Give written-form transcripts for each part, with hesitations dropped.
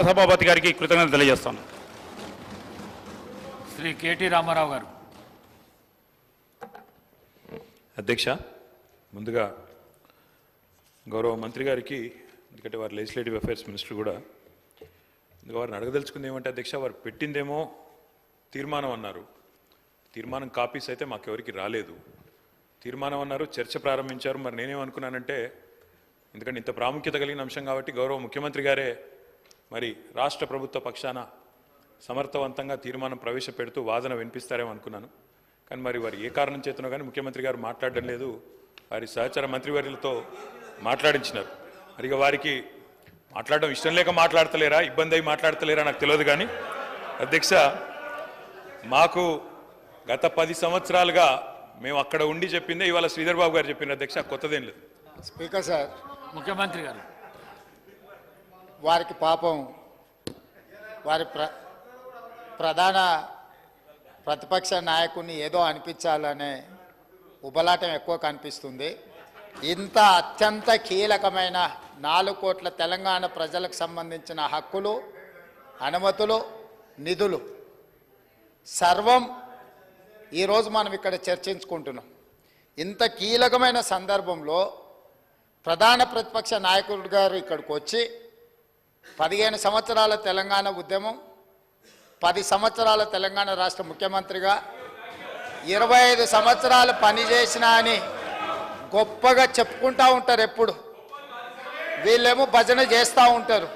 సభాపతి గారికి కృతజ్ఞతలు తెలియజేస్తాను. శ్రీ కేటీ రామారావు గారు. అధ్యక్ష, ముందుగా గౌరవ మంత్రి గారికి, ఎందుకంటే వారు లెజిస్లేటివ్ అఫైర్స్ మినిస్టర్ కూడా, వారిని అడగదలుచుకుంది ఏమంటే అధ్యక్ష, వారు పెట్టిందేమో తీర్మానం అన్నారు. తీర్మానం కాపీస్ అయితే మాకెవరికి రాలేదు. తీర్మానం అన్నారు, చర్చ ప్రారంభించారు. మరి నేనేమనుకున్నానంటే, ఎందుకంటే ఇంత ప్రాముఖ్యత కలిగిన అంశం కాబట్టి గౌరవ ముఖ్యమంత్రి గారే మరి రాష్ట్ర ప్రభుత్వ పక్షాన సమర్థవంతంగా తీర్మానం ప్రవేశపెడుతూ వాదన వినిపిస్తారేమో అనుకున్నాను. కానీ మరి వారు ఏ కారణం చేతనో కానీ ముఖ్యమంత్రి గారు మాట్లాడడం లేదు. వారి సహచర మంత్రివర్యులతో మాట్లాడించినారు. మరి వారికి మాట్లాడడం ఇష్టం లేక మాట్లాడతలేరా, ఇబ్బంది అయి మాట్లాడతలేరా నాకు తెలియదు. కానీ అధ్యక్ష, మాకు గత 10 సంవత్సరాలుగా మేము అక్కడ ఉండి చెప్పిందే ఇవాళ శ్రీధర్ బాబు గారు చెప్పిన అధ్యక్ష, కొత్తదేం లేదు. స్పీకర్ సార్, ముఖ్యమంత్రి గారు వారికి పాపం వారి ప్రధాన ప్రతిపక్ష నాయకుడిని ఏదో అనిపించాలనే ఉబలాటం ఎక్కువ కనిపిస్తుంది. ఇంత అత్యంత కీలకమైన 4 కోట్ల తెలంగాణ ప్రజలకు సంబంధించిన హక్కులు, అనుమతులు, నిధులు సర్వం ఈరోజు మనం ఇక్కడ చర్చించుకుంటున్నాం. ఇంత కీలకమైన సందర్భంలో ప్రధాన ప్రతిపక్ష నాయకుడు గారు ఇక్కడికి వచ్చి 15 సంవత్సరాల తెలంగాణ ఉద్యమం, 10 సంవత్సరాల తెలంగాణ రాష్ట్ర ముఖ్యమంత్రిగా 25 సంవత్సరాలు పనిచేసిన అని గొప్పగా చెప్పుకుంటూ ఉంటారు. ఎప్పుడు వీళ్ళేమో భజన చేస్తూ ఉంటారు.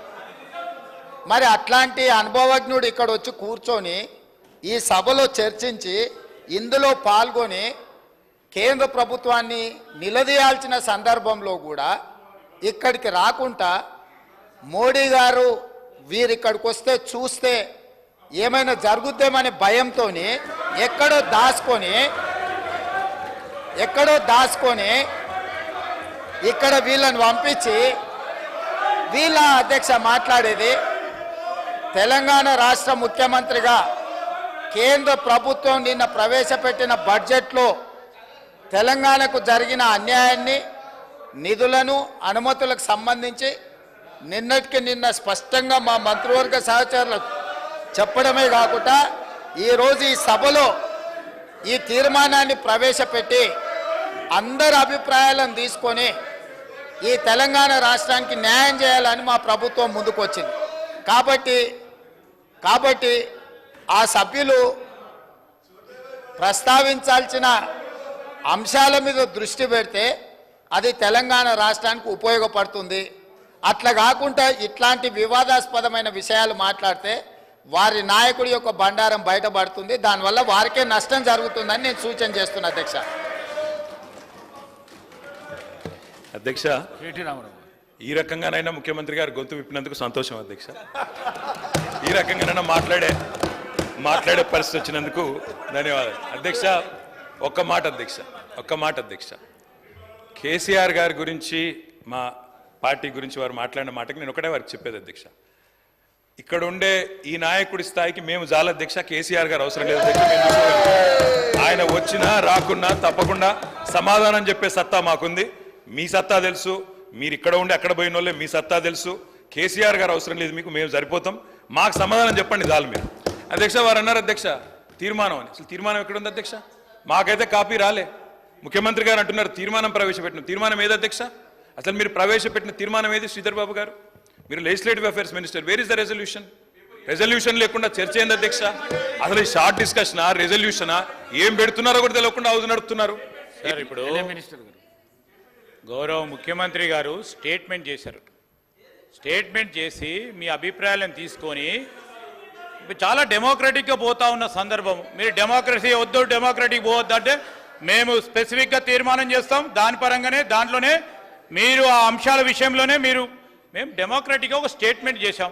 మరి అట్లాంటి అనుభవజ్ఞుడు ఇక్కడ వచ్చి కూర్చొని ఈ సభలో చర్చించి ఇందులో పాల్గొని కేంద్ర ప్రభుత్వాన్ని నిలదీయాల్సిన సందర్భంలో కూడా ఇక్కడికి రాకుండా మోడీ గారు వీరిక్కడికి వస్తే చూస్తే ఏమైనా జరుగుద్దేమనే భయంతో ఎక్కడో దాచుకొని ఇక్కడ వీళ్ళని పంపించి వీళ్ళ అధ్యక్ష మాట్లాడేది. తెలంగాణ రాష్ట్ర ముఖ్యమంత్రిగా కేంద్ర ప్రభుత్వం నిన్న ప్రవేశపెట్టిన బడ్జెట్లో తెలంగాణకు జరిగిన అన్యాయాన్ని, నిధులను, అనుమతులకు సంబంధించి నిన్నటికి నిన్న స్పష్టంగా మా మంత్రివర్గ సహచరులకు చెప్పడమే కాకుండా ఈరోజు ఈ సభలో ఈ తీర్మానాన్ని ప్రవేశపెట్టి అందరి అభిప్రాయాలను తీసుకొని ఈ తెలంగాణ రాష్ట్రానికి న్యాయం చేయాలని మా ప్రభుత్వం ముందుకొచ్చింది. కాబట్టి ఆ సభ్యులు ప్రస్తావించాల్సిన అంశాల మీద దృష్టి పెడితే అది తెలంగాణ రాష్ట్రానికి ఉపయోగపడుతుంది. అట్లా కాకుండా ఇట్లాంటి వివాదాస్పదమైన విషయాలు మాట్లాడితే వారి నాయకుడి యొక్క బండారం బయటపడుతుంది. దానివల్ల వారికే నష్టం జరుగుతుందని నేను సూచన చేస్తున్నా అధ్యక్ష. అధ్యక్ష, కేటీ రామారావు ఈ రకంగానైనా ముఖ్యమంత్రి గారు గొంతు విప్పినందుకు సంతోషం అధ్యక్ష. ఈ రకంగానైనా మాట్లాడే పరిస్థితి వచ్చినందుకు ధన్యవాదాలు అధ్యక్ష. ఒక్క మాట అధ్యక్ష, కేసీఆర్ గారి గురించి, మా పార్టీ గురించి వారు మాట్లాడిన మాటకి నేను ఒకటే వారికి చెప్పేది అధ్యక్ష, ఇక్కడ ఉండే ఈ నాయకుడి స్థాయికి మేము చాలా అధ్యక్ష. కేసీఆర్ గారు అవసరం లేదు అధ్యక్ష. ఆయన వచ్చినా రాకున్నా తప్పకుండా సమాధానం చెప్పే సత్తా మాకుంది. మీ సత్తా తెలుసు, మీరు ఇక్కడ ఉండి అక్కడ పోయిన వాళ్ళే, మీ సత్తా తెలుసు. కేసీఆర్ గారు అవసరం లేదు మీకు, మేము సరిపోతాం. మాకు సమాధానం చెప్పండి చాలు మీరు. అధ్యక్ష, వారు అన్నారు అధ్యక్ష తీర్మానం అని. అసలు తీర్మానం ఎక్కడ ఉంది అధ్యక్ష? మాకైతే కాపీ రాలే. ముఖ్యమంత్రి గారు అంటున్నారు తీర్మానం ప్రవేశపెట్టిన. తీర్మానం ఏది అధ్యక్ష? అసలు మీరు ప్రవేశపెట్టిన తీర్మానం ఏది శ్రీధర్ బాబు గారు? మీరు legislative affairs minister, where is the resolution? Resolution లేకుండా చర్చ ఏంది అధ్యక్ష? అసలు ఈ షార్ట్ డిస్కషనా, రెజల్యూషనా, ఏం పెడుతున్నారో కూడా తెలియకుండా హౌస్ నడుపుతున్నారు. సార్, ఇప్పుడు గౌరవ ముఖ్యమంత్రి గారు స్టేట్మెంట్ చేశారు. స్టేట్మెంట్ చేసి మీ అభిప్రాయాలను తీసుకొని చాలా డెమోక్రటిక్గా పోతా ఉన్న సందర్భం, మీరు డెమోక్రసీ వద్దు, డెమోక్రటిక్ పోవద్దు అంటే మేము స్పెసిఫిక్గా తీర్మానం చేస్తాం. దాని పరంగానే దాంట్లోనే మీరు ఆ అంశాల విషయంలోనే మేము డెమోక్రటిక్గా ఒక స్టేట్మెంట్ చేశాం.